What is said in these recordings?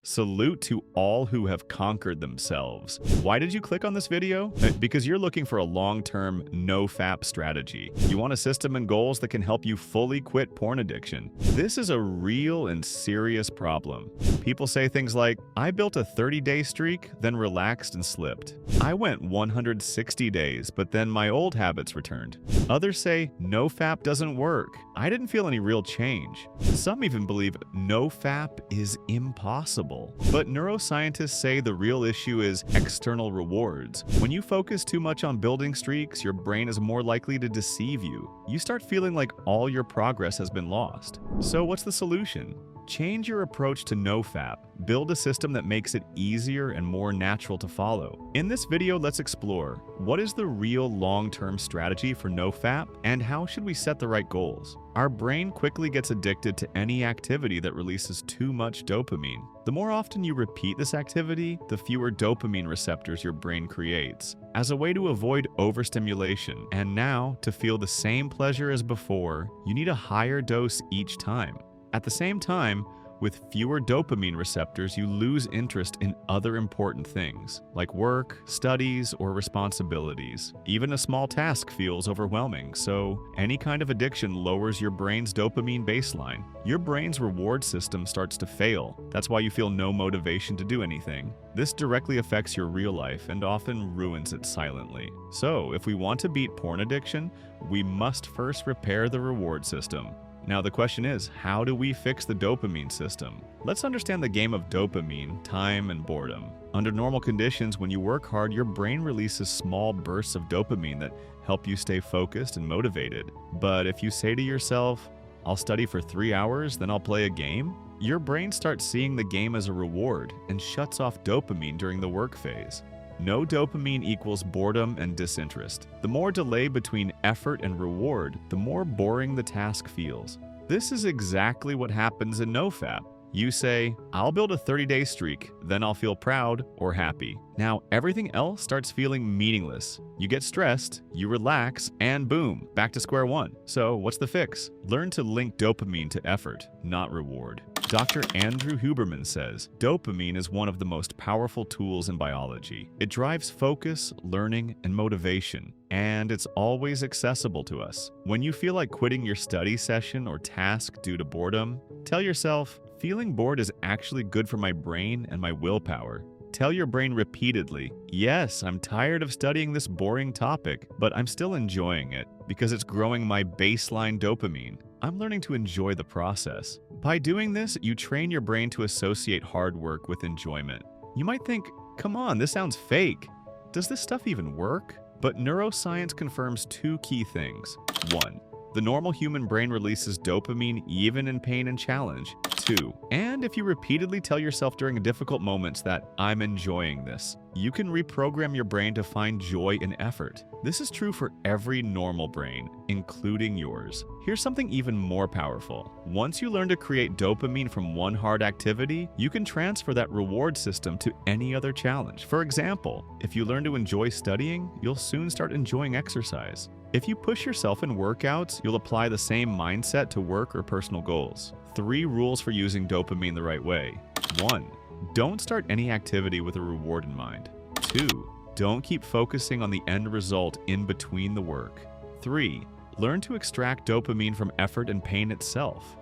Salute to all who have conquered themselves. Why did you click on this video? Because you're looking for a long-term NOFAP strategy. You want a system and goals that can help you fully quit porn addiction. This is a real and serious problem. People say things like, I built a 30-day streak, then relaxed and slipped. I went 160 days, but then my old habits returned. Others say, NOFAP doesn't work. I didn't feel any real change. Some even believe NOFAP is impossible. But neuroscientists say the real issue is external rewards. When you focus too much on building streaks, your brain is more likely to deceive you. You start feeling like all your progress has been lost. So what's the solution? Change your approach to NOFAP. Build a system that makes it easier and more natural to follow. In this video, let's explore what is the real long-term strategy for NOFAP and how should we set the right goals. Our brain quickly gets addicted to any activity that releases too much dopamine. The more often you repeat this activity, the fewer dopamine receptors your brain creates. As a way to avoid overstimulation, and now to feel the same pleasure as before, you need a higher dose each time. At the same time, with fewer dopamine receptors, you lose interest in other important things, like work, studies, or responsibilities. Even a small task feels overwhelming, so any kind of addiction lowers your brain's dopamine baseline. Your brain's reward system starts to fail. That's why you feel no motivation to do anything. This directly affects your real life and often ruins it silently. So, if we want to beat porn addiction, we must first repair the reward system. Now the question is, how do we fix the dopamine system? Let's understand the game of dopamine, time, and boredom. Under normal conditions, when you work hard, your brain releases small bursts of dopamine that help you stay focused and motivated. But if you say to yourself, I'll study for 3 hours, then I'll play a game, your brain starts seeing the game as a reward and shuts off dopamine during the work phase. No dopamine equals boredom and disinterest. The more delay between effort and reward, the more boring the task feels. This is exactly what happens in NOFAP. You say, I'll build a 30-day streak, then I'll feel proud or happy. Now everything else starts feeling meaningless. You get stressed, you relax, and boom, back to square one. So what's the fix? Learn to link dopamine to effort, not reward. Dr. Andrew Huberman says, dopamine is one of the most powerful tools in biology. It drives focus, learning, and motivation, and it's always accessible to us. When you feel like quitting your study session or task due to boredom, tell yourself, feeling bored is actually good for my brain and my willpower. Tell your brain repeatedly, yes, I'm tired of studying this boring topic, but I'm still enjoying it because it's growing my baseline dopamine. I'm learning to enjoy the process. By doing this, you train your brain to associate hard work with enjoyment. You might think, come on, this sounds fake. Does this stuff even work? But neuroscience confirms two key things. 1. The normal human brain releases dopamine even in pain and challenge. 2. And if you repeatedly tell yourself during difficult moments that I'm enjoying this, you can reprogram your brain to find joy in effort. This is true for every normal brain, including yours. Here's something even more powerful. Once you learn to create dopamine from one hard activity, you can transfer that reward system to any other challenge. For example, if you learn to enjoy studying, you'll soon start enjoying exercise. If you push yourself in workouts, you'll apply the same mindset to work or personal goals. 3 rules for using dopamine the right way. 1. Don't start any activity with a reward in mind. 2. Don't keep focusing on the end result in between the work. 3. Learn to extract dopamine from effort and pain itself.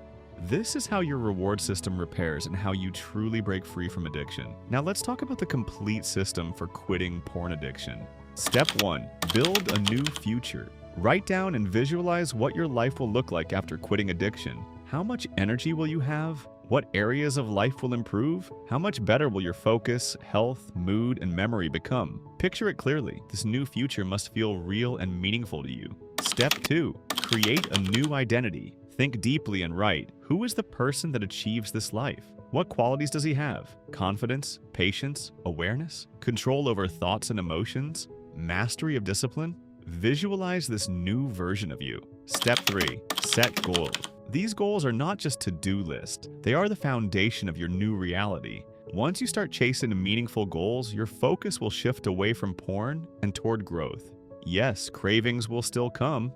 This is how your reward system repairs and how you truly break free from addiction. Now let's talk about the complete system for quitting porn addiction. Step 1. Build a new future. Write down and visualize what your life will look like after quitting addiction. How much energy will you have? What areas of life will improve? How much better will your focus, health, mood, and memory become? Picture it clearly. This new future must feel real and meaningful to you. Step 2. Create a new identity. Think deeply and write, who is the person that achieves this life? What qualities does he have? Confidence, patience, awareness, control over thoughts and emotions, mastery of discipline? Visualize this new version of you. Step 3. Set goals. These goals are not just to-do lists. They are the foundation of your new reality. Once you start chasing meaningful goals, your focus will shift away from porn and toward growth. Yes, cravings will still come,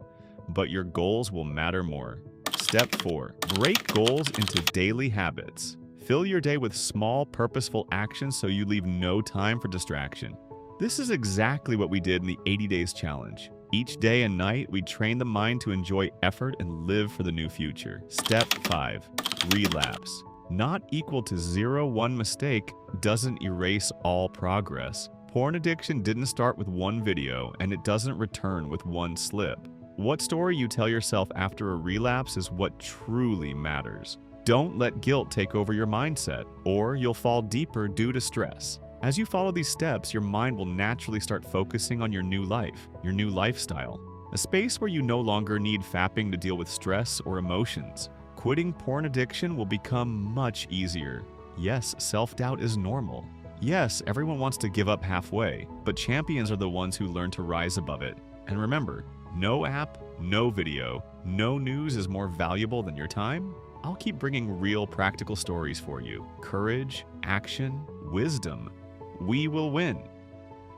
but your goals will matter more. Step 4. Break goals into daily habits. Fill your day with small, purposeful actions so you leave no time for distraction. This is exactly what we did in the 80 Days Challenge. Each day and night, we train the mind to enjoy effort and live for the new future. Step 5. Relapse. Not equal to 0. One mistake doesn't erase all progress. Porn addiction didn't start with one video, and it doesn't return with one slip. What story you tell yourself after a relapse is what truly matters. Don't let guilt take over your mindset, or you'll fall deeper due to stress. As you follow these steps, your mind will naturally start focusing on your new life, your new lifestyle, a space where you no longer need fapping to deal with stress or emotions. Quitting porn addiction will become much easier. Yes, self-doubt is normal. Yes, everyone wants to give up halfway, but champions are the ones who learn to rise above it. And remember, no app, no video, no news is more valuable than your time. I'll keep bringing real practical stories for you. Courage, action, wisdom. We will win.